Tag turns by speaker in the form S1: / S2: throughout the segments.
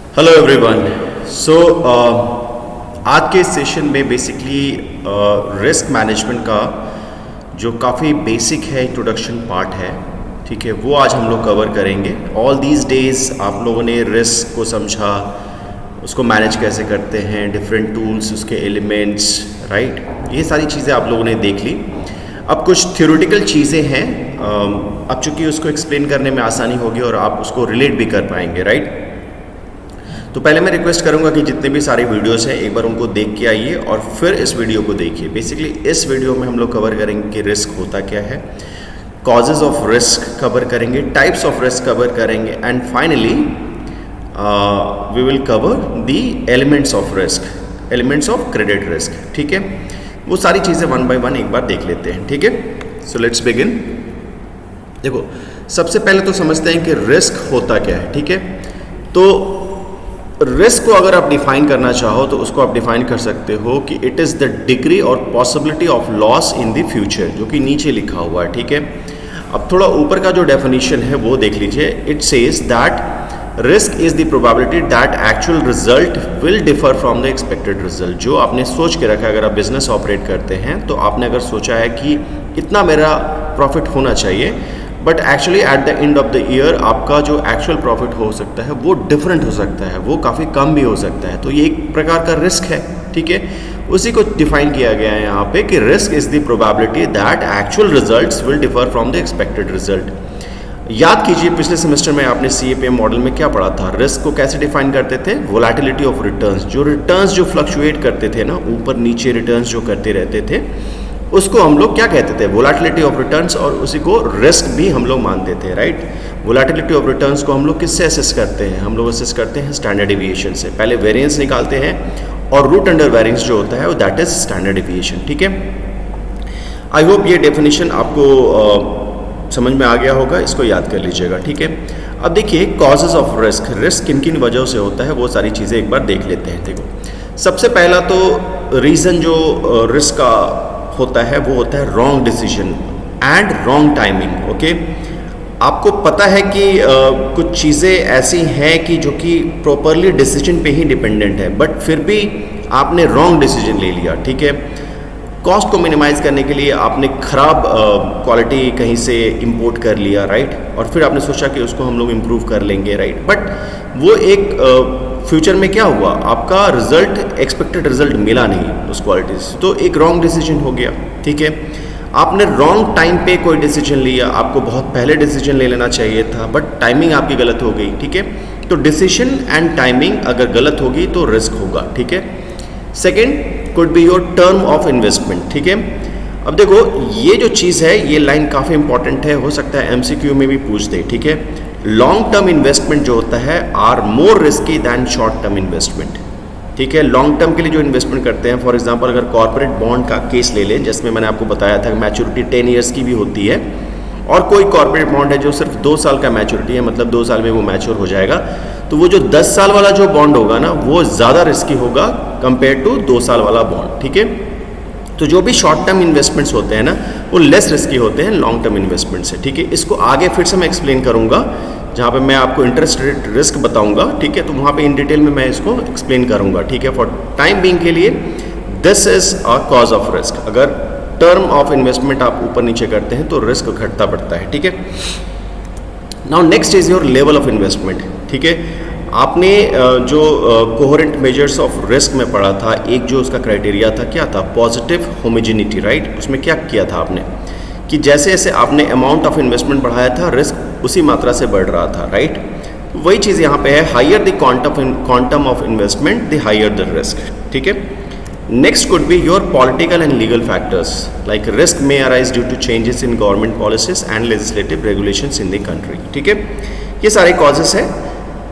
S1: Hello everyone. सो आज के इस सेशन में बेसिकली रिस्क मैनेजमेंट का जो काफ़ी बेसिक है इंट्रोडक्शन पार्ट है, ठीक है, वो आज हम लोग कवर करेंगे। ऑल दीज डेज आप लोगों ने रिस्क को समझा, उसको मैनेज कैसे करते हैं, डिफरेंट टूल्स, उसके एलिमेंट्स, राइट, ये सारी चीज़ें आप लोगों ने देख ली। अब कुछ थ्योरेटिकल चीज़ें हैं, अब चूँकि उसको एक्सप्लेन करने में आसानी होगी और आप उसको रिलेट भी कर पाएंगे, राइट। तो पहले मैं रिक्वेस्ट करूंगा कि जितने भी सारे वीडियोस हैं एक बार उनको देख के आइए और फिर इस वीडियो को देखिए। बेसिकली इस वीडियो में हम लोग कवर करेंगे कि रिस्क होता क्या है, कॉजेज ऑफ रिस्क कवर करेंगे, टाइप्स ऑफ रिस्क कवर करेंगे, and finally we will cover the elements of risk, elements of credit risk, ठीक है। वो सारी चीज़ें वन बाय वन एक बार देख लेते हैं, ठीक है। So let's begin. देखो, सबसे पहले तो समझते हैं कि रिस्क होता क्या है, ठीक है। तो रिस्क को अगर आप डिफाइन करना चाहो तो उसको आप डिफाइन कर सकते हो कि इट इज़ द डिग्री और possibility of loss in the future, जो कि नीचे लिखा हुआ है, ठीक है। अब थोड़ा ऊपर का जो डेफिनेशन है वो देख लीजिए। It says that risk is the probability that actual result will differ from the expected result. जो आपने सोच के रखा है, अगर आप बिजनेस ऑपरेट करते हैं तो आपने अगर सोचा है कि इतना मेरा प्रॉफिट होना चाहिए, but actually at the end of the year आपका जो एक्चुअल प्रॉफिट हो सकता है वो डिफरेंट हो सकता है, वो काफ़ी कम भी हो सकता है। तो ये एक प्रकार का रिस्क है, ठीक है। उसी को डिफाइन किया गया है यहाँ पे कि risk is the probability that actual results will differ from the expected result. याद कीजिए पिछले सेमेस्टर में आपने CAPM मॉडल में क्या पढ़ा था, रिस्क को कैसे डिफाइन करते थे, वोलेटिलिटी ऑफ रिटर्न्स। जो रिटर्न्स जो फ्लक्चुएट करते थे ना, ऊपर नीचे रिटर्न्स जो करते रहते थे, उसको हम लोग क्या कहते थे, वोलेटिलिटी ऑफ रिटर्न्स, और उसी को रिस्क भी हम लोग मानते थे, राइट। वोलेटिलिटी ऑफ रिटर्न्स को हम लोग किससे असेस करते हैं, हम लोग असेस करते हैं स्टैंडर्ड डेविएशन से। पहले वेरिएंस निकालते हैं और रूट अंडर वेरिएंस जो होता है वो दैट इज स्टैंडर्ड डेविएशन, ठीक है। आई होप ये डेफिनेशन आपको समझ में आ गया होगा, इसको याद कर लीजिएगा, ठीक है। अब देखिए कॉजेज ऑफ रिस्क, रिस्क किन किन वजहों से होता है वो सारी चीज़ें एक बार देख लेते हैं। देखो, सबसे पहला तो रीज़न जो रिस्क का होता है वो होता है wrong decision and wrong timing, okay. आपको पता है कि कुछ चीज़ें ऐसी हैं कि जो कि प्रॉपरली डिसीजन पे ही डिपेंडेंट है, बट फिर भी आपने रॉन्ग डिसीजन ले लिया, ठीक है। कॉस्ट को मिनिमाइज करने के लिए आपने ख़राब क्वालिटी कहीं से इंपोर्ट कर लिया, राइट, और फिर आपने सोचा कि उसको हम लोग इम्प्रूव कर लेंगे, राइट, बट वो एक फ्यूचर में क्या हुआ, आपका रिजल्ट एक्सपेक्टेड रिजल्ट मिला नहीं उस क्वालिटी से, तो एक रॉन्ग डिसीजन हो गया, ठीक है। आपने रॉन्ग टाइम पे कोई डिसीजन लिया, आपको बहुत पहले डिसीजन ले लेना चाहिए था, बट टाइमिंग आपकी गलत हो गई, ठीक है। तो डिसीजन एंड टाइमिंग अगर गलत होगी तो रिस्क होगा, ठीक है। Second could be your term of investment, ठीक है। अब देखो, ये जो चीज़ है, ये लाइन काफ़ी इंपॉर्टेंट है, हो सकता है MCQ में भी पूछ दे, ठीक है। लॉन्ग टर्म इन्वेस्टमेंट जो होता है are more risky than short term investment, ठीक है। लॉन्ग टर्म के लिए जो इन्वेस्टमेंट करते हैं, फॉर एग्जांपल अगर कॉर्पोरेट बॉन्ड का केस ले लें, जिसमें मैंने आपको बताया था मैच्योरिटी 10 ईयर्स की भी होती है, और कोई कॉर्पोरेट बॉन्ड है जो सिर्फ 2 साल का मैच्योरिटी है, मतलब 2 साल में वो मैच्योर हो जाएगा, तो वो जो 10 साल वाला जो बॉन्ड होगा ना, वो ज़्यादा रिस्की होगा कंपेयर टू 2 साल वाला बॉन्ड, ठीक है। तो जो भी शॉर्ट टर्म इन्वेस्टमेंट्स होते हैं ना, वो लेस रिस्की होते हैं लॉन्ग टर्म इन्वेस्टमेंट से, ठीक है। इसको आगे फिर से मैं एक्सप्लेन करूंगा, जहाँ पे मैं आपको इंटरेस्ट रेट रिस्क बताऊंगा, ठीक है, तो वहाँ पे इन डिटेल में मैं इसको एक्सप्लेन करूंगा, ठीक है। फॉर टाइम बीइंग के लिए this is a cause of risk. अगर टर्म ऑफ इन्वेस्टमेंट आप ऊपर नीचे करते हैं तो रिस्क घटता बढ़ता है, ठीक है। Now next is your level of investment, ठीक है। आपने जो कोहेरेंट मेजर्स ऑफ रिस्क में पढ़ा था, एक जो उसका क्राइटेरिया था, क्या था, पॉजिटिव होमोजेनिटी, राइट। उसमें क्या किया था आपने कि जैसे जैसे आपने अमाउंट ऑफ इन्वेस्टमेंट बढ़ाया था, रिस्क उसी मात्रा से बढ़ रहा था, राइट। वही चीज़ यहाँ पे है, higher the quantum of investment the higher the risk, ठीक है। Next could be your political and legal factors, like risk may arise due to changes in government policies and legislative regulations in the country, ठीक है। ये सारे causes हैं।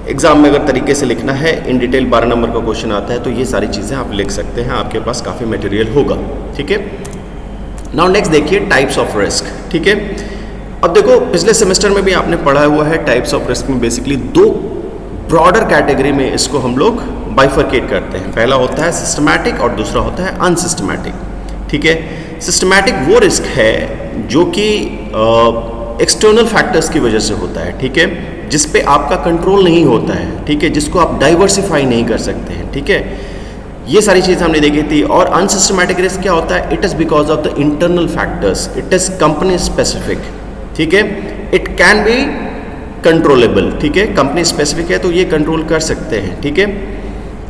S1: Exam में अगर तरीके से लिखना है, इन डिटेल 12 नंबर का क्वेश्चन आता है, तो ये सारी चीज़ें आप लिख सकते हैं, आपके पास काफ़ी मटेरियल होगा, ठीक है। नाउ नेक्स्ट देखिए टाइप्स ऑफ रिस्क, ठीक है। अब देखो, पिछले सेमेस्टर में भी आपने पढ़ा हुआ है, टाइप्स ऑफ रिस्क में बेसिकली 2 ब्रॉडर कैटेगरी में इसको हम लोग बाइफरकेट करते हैं। पहला होता है सिस्टमैटिक और दूसरा होता है अनसिस्टमैटिक, ठीक है। सिस्टमैटिक वो रिस्क है जो कि एक्सटर्नल फैक्टर्स की वजह से होता है, ठीक है। जिस पे आपका कंट्रोल नहीं होता है, ठीक है, जिसको आप डाइवर्सिफाई नहीं कर सकते हैं, ठीक है। ये सारी चीज़ हमने देखी थी। और अनसिस्टमैटिक रिस्क क्या होता है? It is because of the internal factors, it is company specific, ठीक है। इट कैन बी कंट्रोलेबल, ठीक है, कंपनी स्पेसिफिक है तो ये कंट्रोल कर सकते हैं, ठीक है,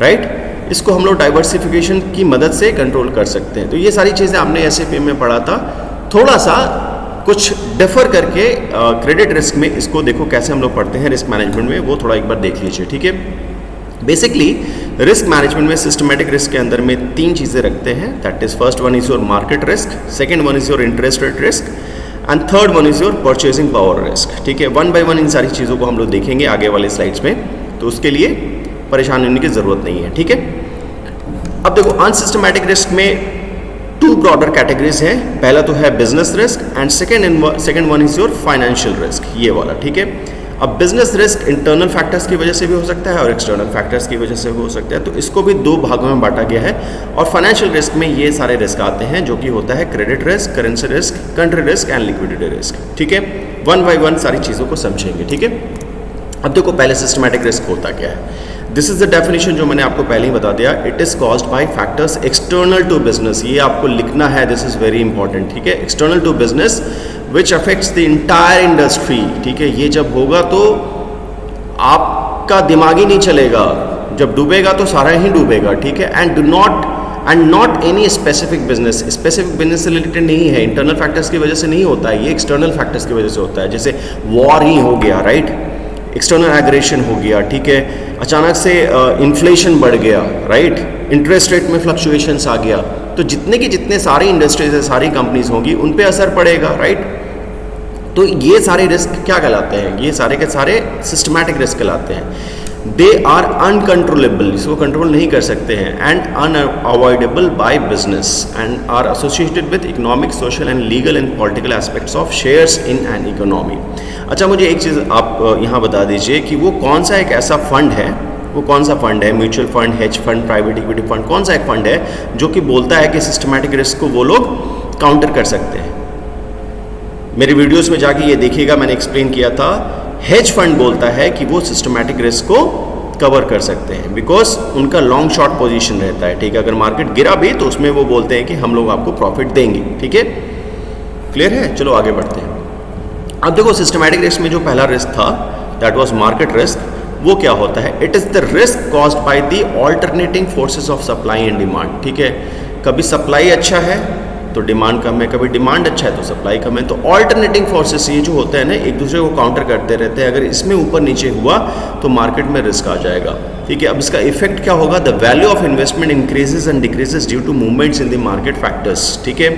S1: राइट। इसको हम लोग डाइवर्सिफिकेशन की मदद से कंट्रोल कर सकते हैं। तो ये सारी चीज़ें आपने एसएपी में पढ़ा था। थोड़ा सा कुछ डिफर करके क्रेडिट रिस्क में इसको देखो कैसे हम लोग पढ़ते हैं रिस्क मैनेजमेंट में, वो थोड़ा एक बार देख लीजिए, ठीक है। बेसिकली रिस्क मैनेजमेंट में सिस्टमैटिक रिस्क के अंदर में 3 चीज़ें रखते हैं। That is first one is your market risk, second one is your interest rate risk and third one is your purchasing power risk, ठीक है। 1 बाय 1 इन सारी चीज़ों को हम लोग देखेंगे आगे वाले स्लाइड्स में, तो उसके लिए परेशान होने की ज़रूरत नहीं है, ठीक है। अब देखो अनसिस्टमैटिक रिस्क में 2 ब्रॉडर कैटेगरीज हैं। पहला तो है business risk and second one is your financial risk, ये वाला, ठीक है। अब बिजनेस रिस्क इंटरनल फैक्टर्स की वजह से भी हो सकता है और एक्सटर्नल फैक्टर्स की वजह से भी हो सकता है, तो इसको भी 2 भागों में बांटा गया है। और फाइनेंशियल रिस्क में ये सारे रिस्क आते हैं जो कि होता है credit risk, currency risk, country risk and liquidity risk, ठीक है। 1 बाय 1 सारी चीज़ों को समझेंगे, ठीक है। अब देखो पहले सिस्टमैटिक रिस्क होता क्या है। दिस इज द डेफिनेशन जो मैंने आपको पहले ही बता दिया। It is caused by factors external to business, ये आपको लिखना है, दिस इज वेरी इंपॉर्टेंट, ठीक है। External to business which affects the entire industry, ठीक है। ये जब होगा तो आपका दिमाग ही नहीं चलेगा, जब डूबेगा तो सारा ही डूबेगा, ठीक है। And not any specific business, specific business से रिलेटेड नहीं है, इंटरनल फैक्टर्स की वजह से नहीं होता है, ये एक्सटर्नल फैक्टर्स की वजह से होता है। जैसे वॉर ही हो गया, राइट, एक्सटर्नल एग्रेशन हो गया, ठीक है। अचानक से इन्फ्लेशन बढ़ गया, राइट, इंटरेस्ट रेट में फ्लक्चुएशंस आ गया, तो जितने सारी इंडस्ट्रीज है, सारी कंपनीज होंगी, उन पे असर पड़ेगा, राइट। तो ये सारे रिस्क क्या कहलाते हैं? ये सारे के सारे सिस्टमैटिक रिस्क कहलाते हैं। दे आर अनकंट्रोलेबल, इसको कंट्रोल नहीं कर सकते हैं, and unavoidable by business and are associated with economic, social and legal and political aspects of shares in an economy. अच्छा, मुझे एक चीज़ आप यहाँ बता दीजिए कि वो कौन सा एक ऐसा फंड है, वो कौन सा फंड है, mutual fund, hedge fund, private equity fund, कौन सा एक फंड है जो कि बोलता है कि सिस्टमैटिक रिस्क को वो लोग काउंटर कर सकते हैं? मेरे वीडियोस में जाके ये देखिएगा, मैंने एक्सप्लेन किया था। हेज फंड बोलता है कि वो सिस्टमैटिक रिस्क को कवर कर सकते हैं बिकॉज उनका लॉन्ग शॉर्ट पोजीशन रहता है, ठीक है। अगर मार्केट गिरा भी तो उसमें वो बोलते हैं कि हम लोग आपको प्रॉफिट देंगे, ठीक है। क्लियर है? चलो आगे बढ़ते हैं। अब देखो सिस्टमैटिक रिस्क में जो पहला रिस्क था दैट वाज मार्केट रिस्क, वो क्या होता है? It is the risk caused by the alternating forces of supply and demand, ठीक है। कभी सप्लाई अच्छा है तो डिमांड कम है, कभी डिमांड अच्छा है तो सप्लाई कम है, तो ऑल्टरनेटिंग फोर्सेस ये जो होते हैं ना, एक दूसरे को काउंटर करते रहते हैं। अगर इसमें ऊपर नीचे हुआ तो मार्केट में रिस्क आ जाएगा, ठीक है। अब इसका इफेक्ट क्या होगा? The value of investment increases and decreases due to movements in the market factors, ठीक है।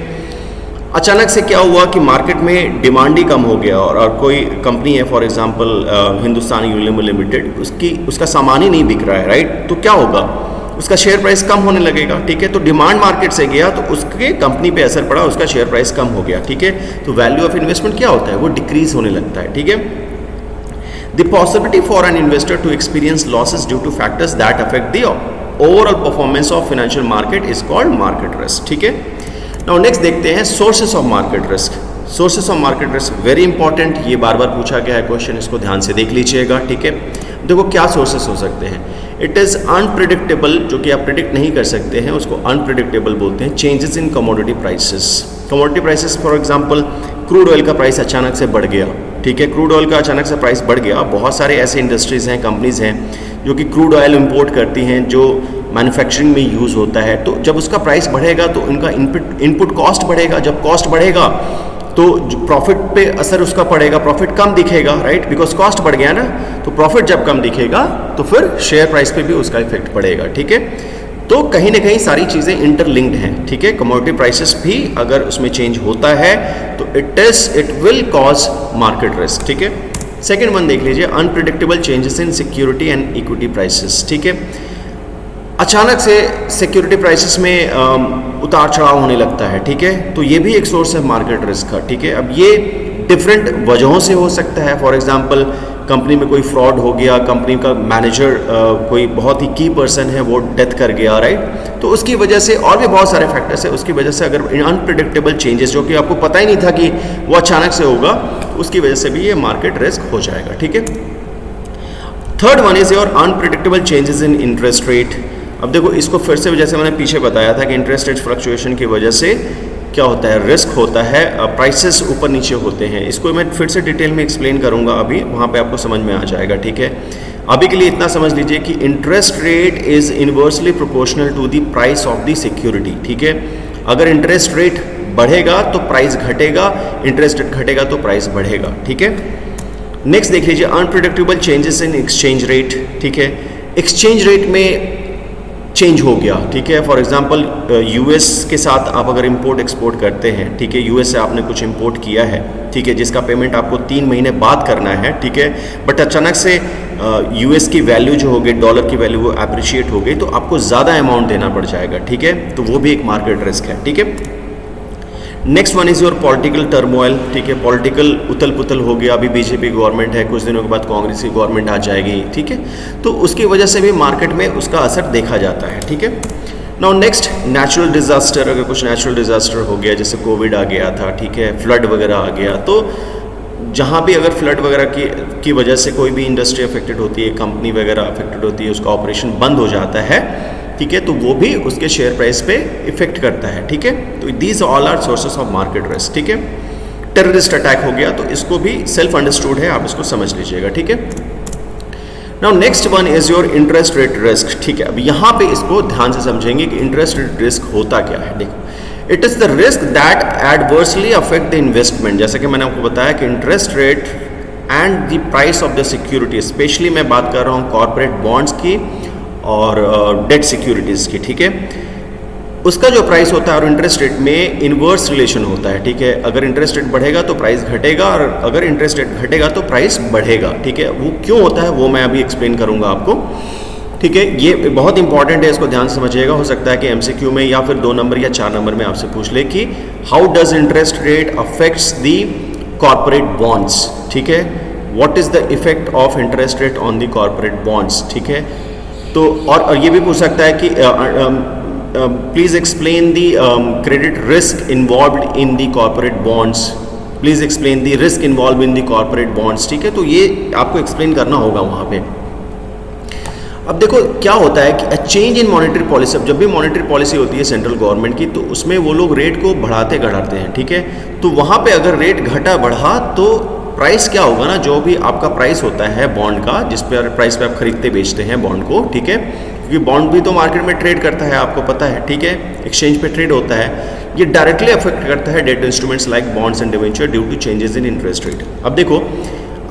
S1: अचानक से क्या हुआ कि मार्केट में डिमांड ही कम हो गया और कोई कंपनी है for example Hindustan Unilever limited, उसका सामान ही नहीं बिक रहा है, राइट, तो क्या होगा? उसका शेयर प्राइस कम होने लगेगा, ठीक है। तो डिमांड मार्केट से गया तो उसके कंपनी पे असर पड़ा, उसका शेयर प्राइस कम हो गया, ठीक है। तो वैल्यू ऑफ इन्वेस्टमेंट क्या होता है? वो डिक्रीज होने लगता है, ठीक है। The possibility for an investor to experience losses due to factors that affect the overall performance of financial market is called market risk, ठीक है। नाउ नेक्स्ट देखते हैं sources of market risk. Sources of market risk very important, ये बार बार पूछा गया है question, इसको ध्यान से देख लीजिएगा, ठीक है। देखो क्या सोर्सेस हो सकते हैं। इट इज़ अनप्रिडिक्टेबल, जो कि आप प्रिडिक्ट नहीं कर सकते हैं, उसको अनप्रिडिक्टेबल बोलते हैं। Changes in commodity prices, commodity prices for example crude oil का प्राइस अचानक से बढ़ गया, ठीक है। क्रूड ऑयल का अचानक से प्राइस बढ़ गया। बहुत सारे ऐसे इंडस्ट्रीज़ हैं, कंपनीज़ हैं जो कि क्रूड ऑयल इंपोर्ट करती हैं, जो मैन्युफैक्चरिंग में यूज़ होता है। तो जब उसका प्राइस बढ़ेगा तो उनका इनपुट कॉस्ट बढ़ेगा। जब कॉस्ट बढ़ेगा तो प्रॉफिट पे असर उसका पड़ेगा, प्रॉफिट कम दिखेगा, राइट, बिकॉज कॉस्ट बढ़ गया ना। तो प्रॉफिट जब कम दिखेगा तो फिर शेयर प्राइस पे भी उसका इफेक्ट पड़ेगा, ठीक है। तो कहीं ना कहीं सारी चीज़ें इंटरलिंक्ड हैं, ठीक है। कमोडिटी प्राइसेस भी अगर उसमें चेंज होता है तो it will cause market risk, ठीक है। सेकेंड वन देख लीजिए, unpredictable changes in security and equity prices, ठीक है। अचानक से सिक्योरिटी प्राइसेस में उतार चढ़ाव होने लगता है, ठीक है। तो ये भी एक सोर्स है मार्केट रिस्क का, ठीक है। अब ये डिफरेंट वजहों से हो सकता है। फॉर एग्जांपल कंपनी में कोई फ्रॉड हो गया, कंपनी का मैनेजर कोई बहुत ही की पर्सन है वो डेथ कर गया, राइट, तो उसकी वजह से, और भी बहुत सारे फैक्टर्स है, उसकी वजह से अगर अनप्रिडिक्टेबल चेंजेस जो कि आपको पता ही नहीं था कि वो अचानक से होगा, उसकी वजह से भी ये मार्केट रिस्क हो जाएगा, ठीक है। Third one is your unpredictable changes in interest rate. अब देखो इसको फिर से जैसे मैंने पीछे बताया था कि इंटरेस्ट रेट फ्लक्चुएशन की वजह से क्या होता है, रिस्क होता है, प्राइसेस ऊपर नीचे होते हैं। इसको मैं फिर से डिटेल में एक्सप्लेन करूंगा अभी, वहाँ पे आपको समझ में आ जाएगा, ठीक है। अभी के लिए इतना समझ लीजिए कि interest rate is inversely proportional to the price of the security, ठीक है। अगर इंटरेस्ट रेट बढ़ेगा तो प्राइस घटेगा, इंटरेस्ट रेट घटेगा तो प्राइस बढ़ेगा, ठीक है। नेक्स्ट देख लीजिए unpredictable changes in exchange rate, ठीक है। एक्सचेंज रेट में चेंज हो गया, ठीक है। फॉर एग्जांपल यूएस के साथ आप अगर इंपोर्ट एक्सपोर्ट करते हैं, ठीक है, यूएस से आपने कुछ इंपोर्ट किया है, ठीक है, जिसका पेमेंट आपको 3 महीने बाद करना है, ठीक है, बट अचानक से यूएस की वैल्यू जो हो गई, डॉलर की वैल्यू वो अप्रिशिएट हो गई, तो आपको ज़्यादा अमाउंट देना पड़ जाएगा, ठीक है। तो वो भी एक मार्केट रिस्क है, ठीक है। Next one is your political turmoil, ठीक है। पॉलिटिकल उथल पुथल हो गया, अभी बीजेपी गवर्नमेंट है, कुछ दिनों के बाद कांग्रेस की गवर्नमेंट आ जाएगी, ठीक है। तो उसकी वजह से भी मार्केट में उसका असर देखा जाता है, ठीक है। नाउ नेक्स्ट नेचुरल डिजास्टर, अगर कुछ नेचुरल डिजास्टर हो गया, जैसे कोविड आ गया था, ठीक है, फ्लड वगैरह आ गया, तो जहाँ भी अगर फ्लड वगैरह की वजह से कोई भी इंडस्ट्री अफेक्टेड होती है, कंपनी वगैरह अफेक्टेड होती है, उसका ऑपरेशन बंद हो जाता है, ठीक है, तो वो भी उसके शेयर प्राइस पे इफेक्ट करता है, ठीक है। तो these all are sources of market risk, ठीक है। टेररिस्ट अटैक हो गया तो इसको भी सेल्फ अंडरस्टूड है, आप इसको समझ लीजिएगा, ठीक है। Now next one is your interest rate risk, ठीक है। अब यहाँ पे इसको ध्यान से समझेंगे कि इंटरेस्ट रेट रिस्क होता क्या है। देखो, it is the risk that adversely affect the investment. जैसा कि मैंने आपको बताया कि interest rate and the price of the security, specially मैं बात कर रहा हूँ कॉर्पोरेट बॉन्ड्स की और डेट सिक्योरिटीज़ की, ठीक है, उसका जो प्राइस होता है और इंटरेस्ट रेट में इन्वर्स रिलेशन होता है, ठीक है। अगर इंटरेस्ट रेट बढ़ेगा तो प्राइस घटेगा और अगर इंटरेस्ट रेट घटेगा तो प्राइस बढ़ेगा, ठीक है। वो क्यों होता है वो मैं अभी एक्सप्लेन करूंगा आपको, ठीक है। ये बहुत इंपॉर्टेंट है, इसको ध्यान से समझिएगा। हो सकता है कि एमसीक्यू में या फिर 2 नंबर या 4 नंबर में आपसे पूछ ले कि how does interest rate affects the corporate bonds, ठीक है, what is the effect of interest rate on the corporate bonds, ठीक है। तो और ये भी पूछ सकता है कि please explain the credit risk involved in the corporate bonds, please explain the risk involve in the corporate bonds, ठीक है। तो ये आपको एक्सप्लेन करना होगा वहाँ पे। अब देखो क्या होता है कि चेंज इन मॉनेटरी पॉलिसी, अब जब भी मॉनेटरी पॉलिसी होती है सेंट्रल गवर्नमेंट की, तो उसमें वो लोग रेट को बढ़ाते घटाते हैं, ठीक है। तो वहाँ पे अगर रेट घटा बढ़ा तो प्राइस क्या होगा ना, जो भी आपका प्राइस होता है बॉन्ड का, जिस पर प्राइस पे आप खरीदते बेचते हैं बॉन्ड को, ठीक है, क्योंकि बॉन्ड भी तो मार्केट में ट्रेड करता है, आपको पता है, ठीक है, एक्सचेंज पे ट्रेड होता है। ये डायरेक्टली अफेक्ट करता है debt instruments like bonds and debenture due to changes in interest rate. अब देखो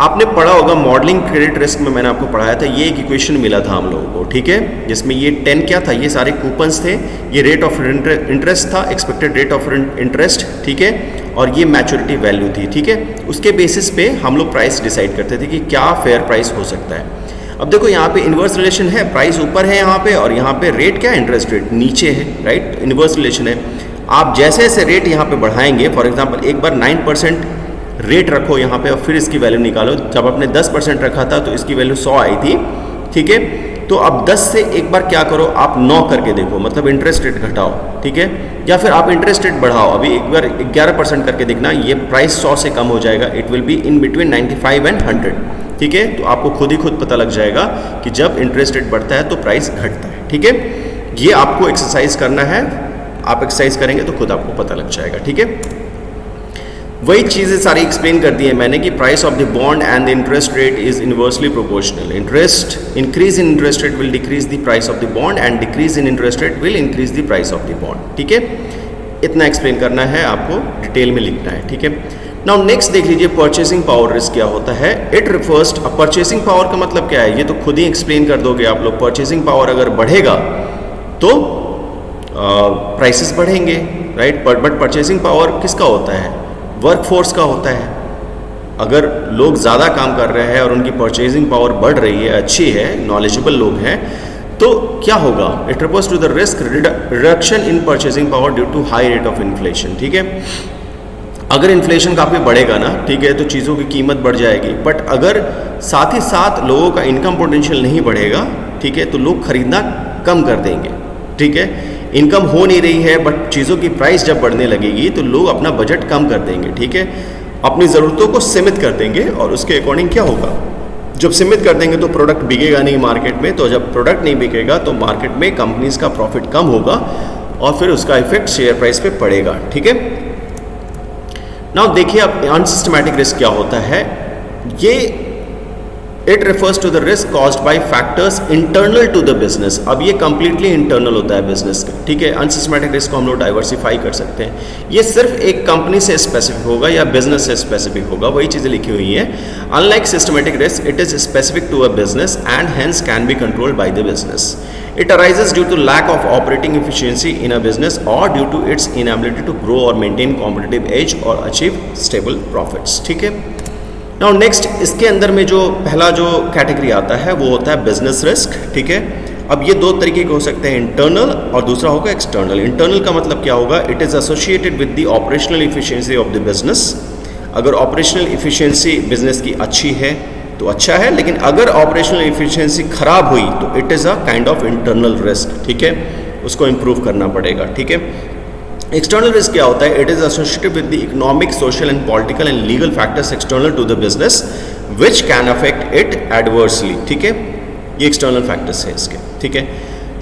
S1: आपने पढ़ा होगा मॉडलिंग क्रेडिट रिस्क में, मैंने आपको पढ़ाया था, ये एक इक्वेशन मिला था हम लोगों को, ठीक है, जिसमें ये 10 क्या था, ये सारे कूपन्स थे, ये रेट ऑफ इंटरेस्ट था, एक्सपेक्टेड रेट ऑफ इंटरेस्ट, ठीक है, और ये मैच्योरिटी वैल्यू थी, ठीक है। उसके बेसिस पे हम लोग प्राइस डिसाइड करते थे कि क्या फेयर प्राइस हो सकता है। अब देखो यहाँ पे इन्वर्स रिलेशन है, प्राइस ऊपर है यहाँ पे और यहाँ पे रेट क्या है, इंटरेस्ट रेट नीचे है, राइट, इन्वर्स रिलेशन है। आप जैसे जैसे रेट यहाँ पे बढ़ाएंगे, फॉर एग्जाम्पल एक बार 9% रेट रखो यहाँ पे और फिर इसकी वैल्यू निकालो। जब आपने 10% रखा था तो इसकी वैल्यू 100 आई थी, ठीक है। तो अब 10 से एक बार क्या करो, आप 9 करके देखो, मतलब इंटरेस्ट रेट घटाओ, ठीक है, या फिर आप इंटरेस्ट रेट बढ़ाओ। अभी एक बार 11% करके देखना, ये प्राइस 100 से कम हो जाएगा, it will be in between 95 and 100, ठीक है। तो आपको खुद ही खुद पता लग जाएगा कि जब इंटरेस्ट रेट बढ़ता है तो प्राइस घटता है, ठीक है। ये आपको एक्सरसाइज करना है, आप एक्सरसाइज करेंगे तो खुद आपको पता लग जाएगा, ठीक है। वही चीज़ें सारी एक्सप्लेन कर दी है मैंने कि price of the bond and the interest rate is inversely proportional. Increase in interest rate will decrease the price of the bond and decrease in interest rate will increase the price of the bond, ठीक है। इतना explain करना है, आपको detail में लिखना है, ठीक है। नाउ नेक्स्ट देख लीजिए परचेसिंग पावर रिस्क क्या होता है। इट रिफर्स, अब परचेसिंग पावर का मतलब क्या है ये तो खुद ही एक्सप्लेन कर दोगे आप लोग। परचेसिंग पावर अगर बढ़ेगा तो प्राइसेस बढ़ेंगे, राइट, बट परचेसिंग पावर किसका होता है, वर्कफोर्स का होता है। अगर लोग ज़्यादा काम कर रहे हैं और उनकी परचेजिंग पावर बढ़ रही है, अच्छी है, नॉलेजेबल लोग हैं, तो क्या होगा, it refers to the risk reduction in purchasing power due to high rate of inflation, ठीक है। अगर इन्फ्लेशन काफ़ी बढ़ेगा ना, ठीक है, तो चीज़ों की कीमत बढ़ जाएगी, बट अगर साथ ही साथ लोगों का इनकम पोटेंशियल नहीं बढ़ेगा, ठीक है, तो लोग खरीदना कम कर देंगे, ठीक है। इनकम हो नहीं रही है बट चीज़ों की प्राइस जब बढ़ने लगेगी तो लोग अपना बजट कम कर देंगे, ठीक है, अपनी ज़रूरतों को सीमित कर देंगे और उसके अकॉर्डिंग क्या होगा, जब सीमित कर देंगे तो प्रोडक्ट बिकेगा नहीं मार्केट में, तो जब प्रोडक्ट नहीं बिकेगा तो मार्केट में कंपनीज का प्रॉफिट कम होगा और फिर उसका इफेक्ट शेयर प्राइस पे पड़ेगा। ठीक है, नाउ देखिए अब अनसिस्टमैटिक रिस्क क्या होता है। ये it refers to the risk caused by factors internal to the business. अब ये कंप्लीटली इंटरनल होता है बिजनेस का। ठीक है, अनसिस्टमैटिक रिस्क को हम लोग डाइवर्सिफाई कर सकते हैं। ये सिर्फ एक कंपनी से स्पेसिफिक होगा या बिजनेस से स्पेसिफिक होगा, वही चीज़ें लिखी हुई हैं। Unlike systematic risk, it is specific to a business and hence can be controlled by the business. It arises due to lack of operating efficiency in a business or due to its inability to grow or maintain competitive edge or achieve stable profits। ठीक है, now next इसके अंदर में जो पहला जो category आता है वो होता है बिजनेस रिस्क। ठीक है, अब ये दो तरीके के हो सकते हैं, इंटरनल और दूसरा होगा एक्सटर्नल। इंटरनल का मतलब क्या होगा, it is associated with the operational efficiency of the business. अगर ऑपरेशनल इफिशियंसी बिजनेस की अच्छी है तो अच्छा है, लेकिन अगर ऑपरेशनल इफिशियंसी खराब हुई तो it is a kind of internal risk. ठीक है, उसको इम्प्रूव करना पड़ेगा। ठीक है, एक्सटर्नल रिस्क क्या होता है, it is associated with the economic, social and political and legal factors external to the business which can affect it adversely. ठीक है, ये एक्सटर्नल फैक्टर्स है इसके। ठीक है,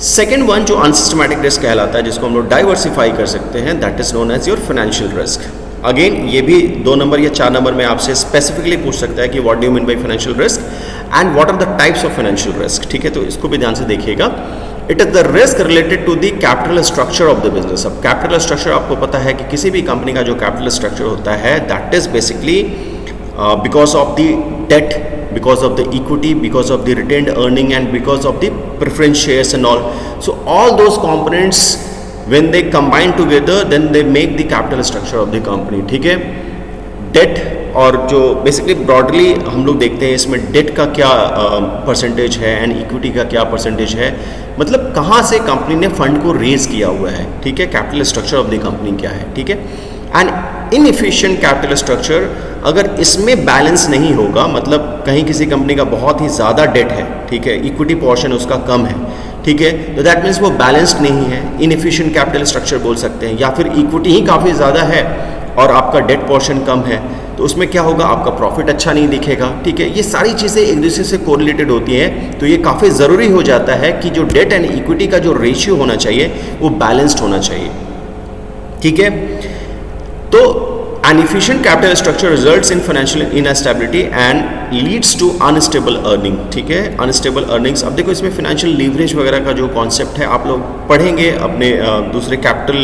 S1: सेकेंड वन जो अनसिस्टमैटिक रिस्क कहलाता है, जिसको हम लोग डाइवर्सिफाई कर सकते हैं, that is known as your financial risk. Again ये भी 2 नंबर या 4 नंबर में आपसे स्पेसिफिकली पूछ सकता है कि what do you mean by financial risk and what are the types of financial risk. ठीक है, तो इसको भी ध्यान से देखिएगा। It is the risk related to the capital structure of the business. अब कैपिटल स्ट्रक्चर आपको पता है कि किसी भी कंपनी का जो कैपिटल स्ट्रक्चर होता है that is basically because of the debt, because of the equity, because of the retained earning and because of the preference shares and all. So all those components when they combine together then they make the capital structure of the company। ठीक है, date और जो basically broadly हम लोग देखते हैं इसमें date का क्या परसेंटेज है एंड इक्विटी का क्या परसेंटेज है, मतलब कहाँ से कंपनी ने फंड को रेज किया हुआ है। ठीक है, capital structure of the company क्या है। ठीक है, एंड इनएफिशिएंट कैपिटल स्ट्रक्चर, अगर इसमें बैलेंस नहीं होगा, मतलब कहीं किसी कंपनी का बहुत ही ज़्यादा डेट है, ठीक है, इक्विटी पोर्शन उसका कम है, ठीक है, तो दैट मीन्स वो बैलेंस्ड नहीं है, इनएफिशिएंट कैपिटल स्ट्रक्चर बोल सकते हैं। या फिर इक्विटी ही काफ़ी ज़्यादा है और आपका डेट पोर्शन कम है, तो उसमें क्या होगा, आपका प्रॉफिट अच्छा नहीं दिखेगा। ठीक है, ये सारी चीज़ें एक दूसरे से कोरिलेटेड होती हैं, तो ये काफ़ी ज़रूरी हो जाता है कि जो डेट एंड इक्विटी का जो रेशियो होना चाहिए वो बैलेंस्ड होना चाहिए। ठीक है, तो an efficient capital structure results in financial instability and leads to unstable earning। ठीक है, unstable earnings। अब देखो इसमें financial leverage वगैरह का जो कॉन्सेप्ट है आप लोग पढ़ेंगे अपने दूसरे कैपिटल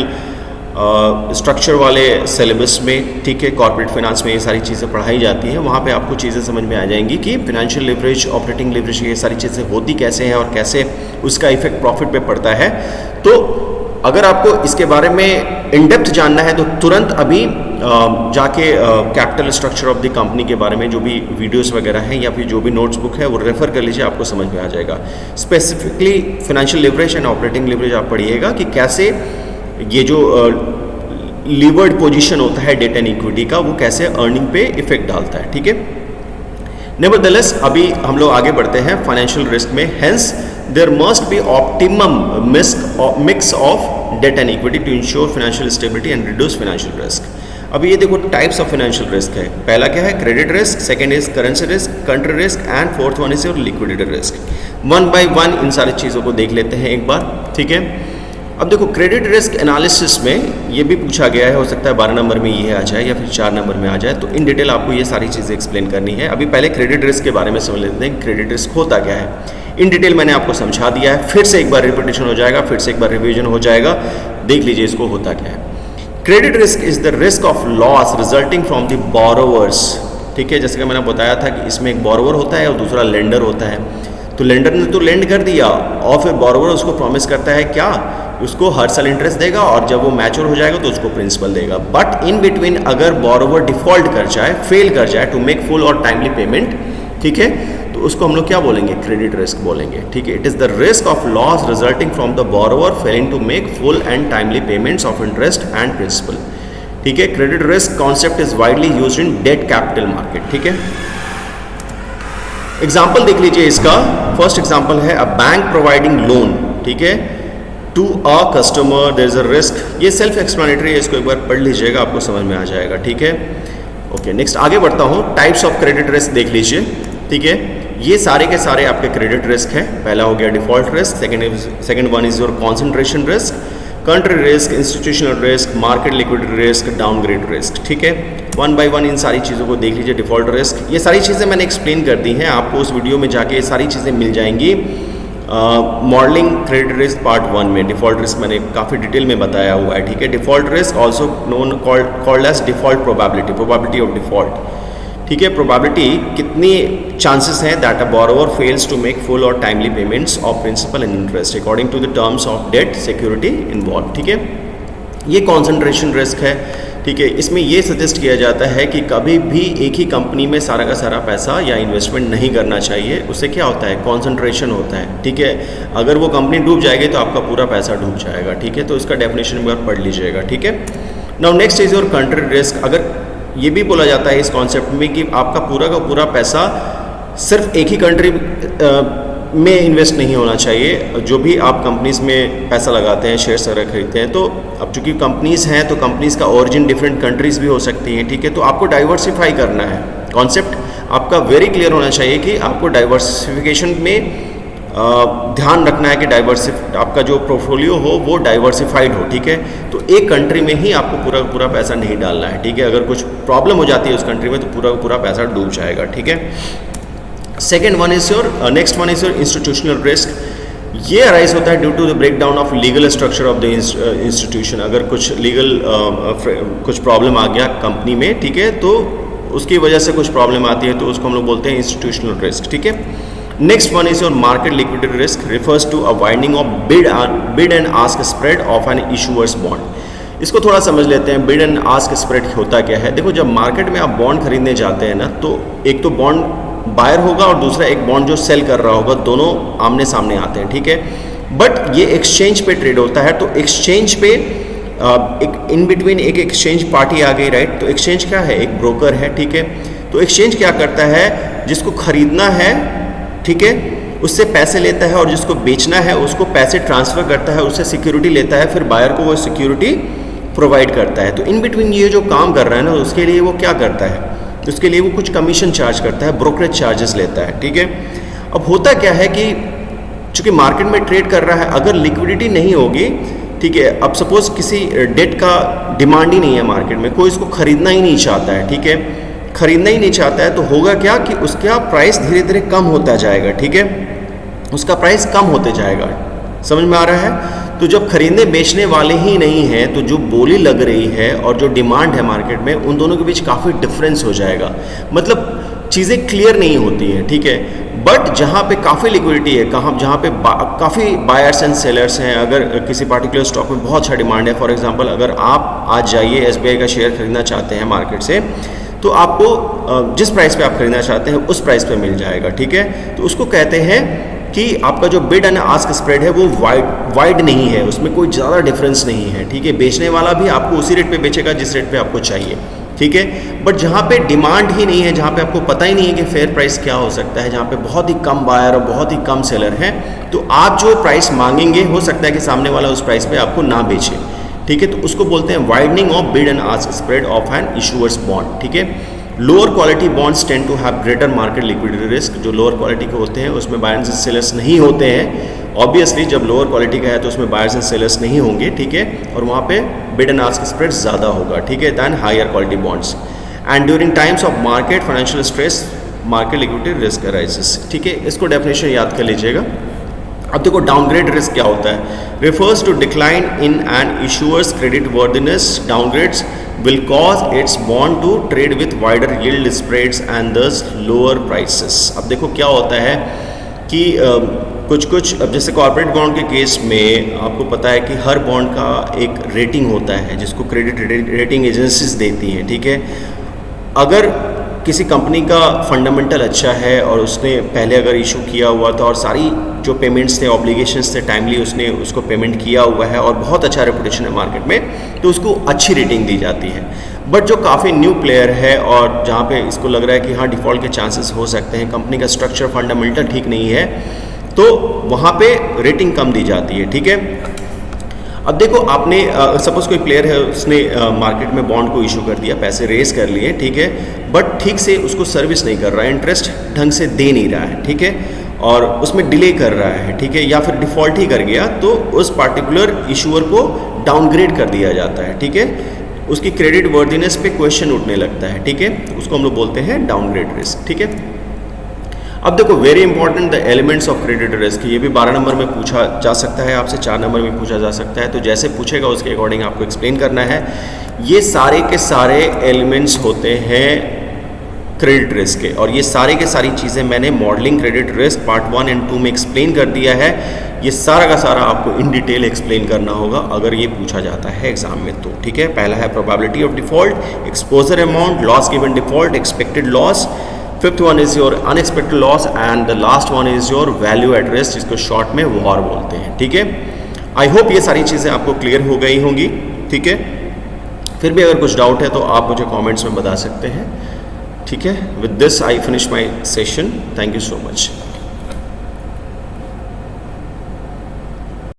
S1: स्ट्रक्चर वाले सिलेबस में। ठीक है, कॉर्पोरेट फाइनेंस में ये सारी चीज़ें पढ़ाई जाती हैं, वहाँ पे आपको चीज़ें समझ में आ जाएंगी कि फाइनेंशियल लिवरेज, ऑपरेटिंग लिवरेज, ये सारी चीज़ें होती कैसे हैं और कैसे उसका इफेक्ट प्रॉफिट पे पड़ता है। तो अगर आपको इसके बारे में इन डेप्थ जानना है तो तुरंत अभी जाके capital structure of the company के बारे में जो भी वीडियोस वगैरह हैं या फिर जो भी नोट्स बुक है वो रेफर कर लीजिए, आपको समझ में आ जाएगा। Specifically financial leverage and operating leverage आप पढ़िएगा कि कैसे ये जो लीवर्ड पोजीशन होता है डेट एंड इक्विटी का, वो कैसे अर्निंग पे इफेक्ट डालता है। ठीक है, नेवरदलेस अभी हम लोग आगे बढ़ते हैं फाइनेंशियल रिस्क में। Hence there must be optimum mix of debt and equity to ensure financial stability and reduce financial risk. अभी ये देखो टाइप्स ऑफ फाइनेंशियल रिस्क है। पहला क्या है, credit risk, second is currency risk, country risk and fourth one is your liquidity risk. One by one in सारी चीज़ों को देख लेते हैं एक बार। ठीक है, अब देखो क्रेडिट रिस्क एनालिसिस में ये भी पूछा गया है, हो सकता है 12 नंबर में ये आ जाए या फिर 4 नंबर में आ जाए, तो इन डिटेल आपको ये सारी चीज़ें एक्सप्लेन करनी है। अभी पहले क्रेडिट रिस्क के बारे में समझ लेते हैं, क्रेडिट रिस्क होता क्या है। इन डिटेल मैंने आपको समझा दिया है, फिर से एक बार रिपीटेशन हो जाएगा, फिर से एक बार रिवीजन हो जाएगा, देख लीजिए इसको होता क्या है। Credit risk is the risk of loss resulting from the borrowers. ठीक है, जैसे कि मैंने बताया था कि इसमें एक बोरोवर होता है और दूसरा लेंडर होता है। तो लेंडर ने तो लेंड कर दिया और फिर बोरोवर उसको प्रॉमिस करता है क्या, उसको हर साल इंटरेस्ट देगा और जब वो मैच्योर हो जाएगा तो उसको प्रिंसिपल देगा। बट इन बिटवीन अगर बोरोवर डिफॉल्ट कर जाए, फेल कर जाए टू मेक फुल और टाइमली पेमेंट, ठीक है, तो उसको हम लोग क्या बोलेंगे, क्रेडिट रिस्क बोलेंगे। ठीक है, it is the risk of loss resulting from the borrower failing to make full and timely payments of interest and principal. ठीक है, credit risk concept is widely used in debt capital market. ठीक है, example देख लीजिए इसका। First example है a bank providing loan, ठीक है, to a customer, there is a risk. ये सेल्फ एक्सप्लेनेटरी है, इसको एक बार पढ़ लीजिएगा, आपको समझ में आ जाएगा। ठीक है, ओके, नेक्स्ट आगे बढ़ता हूँ। टाइप्स ऑफ क्रेडिट रिस्क देख लीजिए। ठीक है, ये सारे के सारे आपके क्रेडिट रिस्क है। पहला हो गया default risk, second one is your concentration risk, country risk, institutional risk, market liquidity risk, downgrade risk. ठीक है, वन बाय वन इन सारी चीज़ों को देख लीजिए। डिफॉल्ट रिस्क, ये सारी चीज़ें मैंने एक्सप्लेन कर दी हैं, आपको उस वीडियो में जाके ये सारी चीज़ें मिल जाएंगी। मॉडलिंग क्रेडिट रिस्क पार्ट 1 में डिफॉल्ट रिस्क मैंने काफ़ी डिटेल में बताया हुआ है। ठीक है, default risk also known called as default probability of default. ठीक है, प्रोबेबिलिटी कितनी चांसेस हैं that a borrower fails to make full और timely payments of principal and interest according to the terms of debt security involved. ठीक है, ये concentration risk है। ठीक है, इसमें ये सजेस्ट किया जाता है कि कभी भी एक ही कंपनी में सारा का सारा पैसा या इन्वेस्टमेंट नहीं करना चाहिए। उससे क्या होता है, कॉन्सेंट्रेशन होता है। ठीक है, अगर वो कंपनी डूब जाएगी तो आपका पूरा पैसा डूब जाएगा। ठीक है, तो इसका डेफिनेशन एक बार पढ़ लीजिएगा। ठीक है, now next is your country risk. अगर ये भी बोला जाता है इस कॉन्सेप्ट में कि आपका पूरा का पूरा पैसा सिर्फ एक ही कंट्री में इन्वेस्ट नहीं होना चाहिए। जो भी आप कंपनीज में पैसा लगाते हैं, शेयर्स वगैरह खरीदते हैं, तो अब चूंकि कंपनीज हैं तो कंपनीज का ओरिजिन डिफरेंट कंट्रीज भी हो सकती हैं। ठीक है, तो आपको डाइवर्सिफाई करना है। कॉन्सेप्ट आपका वेरी क्लियर होना चाहिए कि आपको डाइवर्सिफिकेशन में ध्यान रखना है कि आपका जो पोर्टफोलियो हो वो डाइवर्सिफाइड हो। ठीक है, तो एक कंट्री में ही आपको पूरा पूरा पैसा नहीं डालना है। ठीक है, अगर कुछ प्रॉब्लम हो जाती है उस कंट्री में तो पूरा पूरा पैसा डूब जाएगा। ठीक है, second one is your next one is your institutional risk. ये अराइज होता है due to the break down of legal structure of the institution. अगर कुछ लीगल कुछ प्रॉब्लम आ गया कंपनी में, ठीक है, तो उसकी वजह से कुछ प्रॉब्लम आती है तो उसको हम लोग बोलते हैं इंस्टीट्यूशनल रिस्क। ठीक है, next one is your market liquidity risk, refers to a winding of bid and ask spread of an issuer's bond. इसको थोड़ा समझ लेते हैं। बिड एंड आस्क स्प्रेड होता क्या है। देखो, जब मार्केट में आप बॉन्ड खरीदने जाते हैं ना, तो एक तो बॉन्ड बायर होगा और दूसरा एक बॉन्ड जो सेल कर रहा होगा, दोनों आमने सामने आते हैं। ठीक है, बट ये एक्सचेंज पे ट्रेड होता है, तो एक्सचेंज पे एक इन बिटवीन एक एक्सचेंज पार्टी आ गई, राइट। तो एक्सचेंज क्या है, एक ब्रोकर है। ठीक है, तो एक्सचेंज क्या करता है, जिसको खरीदना है, ठीक है, उससे पैसे लेता है, और जिसको बेचना है उसको पैसे ट्रांसफ़र करता है, उससे सिक्योरिटी लेता है, फिर बायर को वो सिक्योरिटी प्रोवाइड करता है। तो इन बिटवीन ये जो काम कर रहा है ना, उसके लिए वो क्या करता है, उसके लिए वो कुछ कमीशन चार्ज करता है, ब्रोकरेज चार्जेस लेता है। ठीक है, अब होता क्या है कि चूंकि मार्केट में ट्रेड कर रहा है, अगर लिक्विडिटी नहीं होगी, ठीक है, अब सपोज किसी डेट का डिमांड ही नहीं है मार्केट में, कोई इसको खरीदना ही नहीं चाहता है। ठीक है, खरीदना ही नहीं चाहता है तो होगा क्या कि उसका प्राइस धीरे धीरे कम होता जाएगा। ठीक है, उसका प्राइस कम होते जाएगा। समझ में आ रहा है। तो जब खरीदने बेचने वाले ही नहीं हैं, तो जो बोली लग रही है और जो डिमांड है मार्केट में, उन दोनों के बीच काफ़ी डिफरेंस हो जाएगा। मतलब चीज़ें क्लियर नहीं होती हैं। ठीक है, बट जहाँ पे काफ़ी लिक्विडिटी है, जहाँ पे काफ़ी बायर्स एंड सेलर्स हैं, अगर किसी पार्टिकुलर स्टॉक में बहुत अच्छा डिमांड है, फॉर एग्जांपल अगर आप आज जाइए SBI का शेयर खरीदना चाहते हैं मार्केट से, तो आपको जिस प्राइस पे आप खरीदना चाहते हैं उस प्राइस पे मिल जाएगा। ठीक है, तो उसको कहते हैं कि आपका जो बिड एंड आस्क स्प्रेड है वो वाइड नहीं है, उसमें कोई ज़्यादा डिफरेंस नहीं है। ठीक है, बेचने वाला भी आपको उसी रेट पे बेचेगा जिस रेट पे आपको चाहिए। ठीक है, बट जहाँ पे डिमांड ही नहीं है, जहाँ पे आपको पता ही नहीं है कि फेयर प्राइस क्या हो सकता है, जहाँ पे बहुत ही कम बायर और बहुत ही कम सेलर हैं, तो आप जो प्राइस मांगेंगे हो सकता है कि सामने वाला उस प्राइस पे आपको ना बेचे। ठीक है, तो उसको बोलते हैं widening of bid and ask spread of an issuer's bond. ठीक है, lower quality bonds tend to have greater market liquidity risk. जो लोअर क्वालिटी के होते हैं उसमें बायर्स एंड सेलर्स नहीं होते हैं। ऑब्वियसली जब लोअर क्वालिटी का है तो उसमें बायर्स एंड सेलर्स नहीं होंगे। ठीक है, और वहाँ पे बिड एंड आस्क स्प्रेड ज़्यादा होगा। ठीक है, then higher quality bonds. And during times of market financial stress market liquidity risk arises. ठीक है, इसको डेफिनेशन याद कर लीजिएगा। अब देखो, डाउनग्रेड रिस्क क्या होता है। Refers to decline in an issuer's creditworthiness. Downgrades will cause its bond to trade with wider yield spreads and thus lower prices। अब देखो क्या होता है कि कुछ अब जैसे कॉर्पोरेट बॉन्ड के केस में आपको पता है कि हर बॉन्ड का एक रेटिंग होता है जिसको क्रेडिट रेटिंग एजेंसीज देती हैं। ठीक है, अगर किसी कंपनी का फंडामेंटल अच्छा है और उसने पहले अगर इशू किया हुआ था और सारी जो पेमेंट्स थे, ऑब्लिगेशंस थे, टाइमली उसने उसको पेमेंट किया हुआ है और बहुत अच्छा रेपुटेशन है मार्केट में, तो उसको अच्छी रेटिंग दी जाती है। बट जो काफ़ी न्यू प्लेयर है और जहाँ पे इसको लग रहा है कि हाँ डिफ़ॉल्ट के चांसेस हो सकते हैं, कंपनी का स्ट्रक्चर फंडामेंटल ठीक नहीं है, तो वहाँ पे रेटिंग कम दी जाती है। ठीक है, अब देखो आपने सपोज कोई प्लेयर है, उसने मार्केट में बॉन्ड को इशू कर दिया, पैसे रेज कर लिए, ठीक है, बट ठीक से उसको सर्विस नहीं कर रहा है, इंटरेस्ट ढंग से दे नहीं रहा है, ठीक है, और उसमें डिले कर रहा है, ठीक है, या फिर डिफ़ॉल्ट ही कर गया, तो उस पार्टिकुलर इशूअर को डाउनग्रेड कर दिया जाता है, ठीक है, उसकी क्रेडिट वर्दीनेस पे क्वेश्चन उठने लगता है, ठीक है, उसको हम लोग बोलते हैं डाउनग्रेड रिस्क, ठीक है। अब देखो very important the elements of credit risk, ये भी 12 नंबर में पूछा जा सकता है आपसे, 4 नंबर में पूछा जा सकता है, तो जैसे पूछेगा उसके अकॉर्डिंग आपको एक्सप्लेन करना है। ये सारे के सारे एलिमेंट्स होते हैं क्रेडिट रिस्क के, और ये सारे के सारी चीज़ें मैंने modelling credit risk part 1 and 2 में एक्सप्लेन कर दिया है। ये सारा का सारा आपको इन डिटेल एक्सप्लेन करना होगा अगर ये पूछा जाता है एग्जाम में तो, ठीक है। पहला है probability of default, exposure amount, loss given default, expected loss, fifth one is your unexpected loss, and the last one is your value at risk, जिसको शॉर्ट में वॉर बोलते हैं, ठीक है। आई होप ये सारी चीज़ें आपको क्लियर हो गई होंगी, ठीक है। फिर भी अगर कुछ डाउट है तो आप मुझे कमेंट्स में बता सकते हैं, ठीक है। With this I finish my session, thank you so much.